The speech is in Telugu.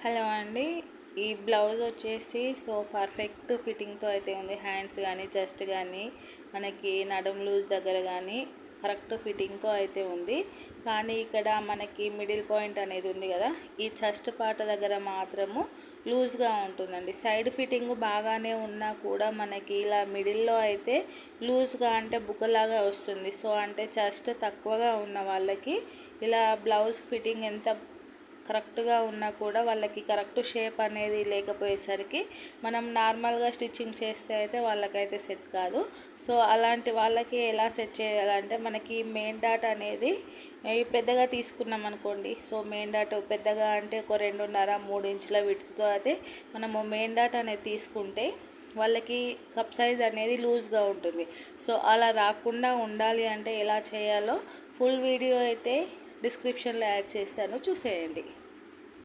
హలో అండి. ఈ బ్లౌజ్ వచ్చేసి పర్ఫెక్ట్ ఫిట్టింగ్తో అయితే ఉంది. హ్యాండ్స్ కానీ చెస్ట్ కానీ మనకి నడుం లూజ్ దగ్గర కానీ కరెక్ట్ ఫిట్టింగ్తో అయితే ఉంది. కానీ ఇక్కడ మనకి మిడిల్ పాయింట్ అనేది ఉంది కదా, ఈ చెస్ట్ పార్ట్ దగ్గర మాత్రము లూజ్గా ఉంటుందండి. సైడ్ ఫిట్టింగ్ బాగానే ఉన్నా కూడా మనకి ఇలా మిడిల్లో అయితే లూజ్గా అంటే బుక్కలాగా వస్తుంది. సో అంటే చెస్ట్ తక్కువగా ఉన్న వాళ్ళకి ఇలా బ్లౌజ్ ఫిట్టింగ్ ఎంత కరెక్ట్గా ఉన్నా కూడా వాళ్ళకి కరెక్ట్ షేప్ అనేది లేకపోయేసరికి మనం నార్మల్గా స్టిచ్చింగ్ చేస్తే అయితే వాళ్ళకైతే సెట్ కాదు. సో అలాంటి వాళ్ళకి ఎలా సెట్ చేయాలంటే మనకి మెయిన్ డాట్ అనేది పెద్దగా తీసుకున్నాం అనుకోండి. సో మెయిన్ డాట్ పెద్దగా అంటే ఒక 2.5-3 ఇంచుల విడ్త్తో అయితే మనము మెయిన్ డాట్ అనేది తీసుకుంటే వాళ్ళకి కప్ సైజ్ అనేది లూజ్గా ఉంటుంది. సో అలా రాకుండా ఉండాలి అంటే ఎలా చేయాలో ఫుల్ వీడియో అయితే డిస్క్రిప్షన్లో యాడ్ చేస్తాను, చూసేయండి.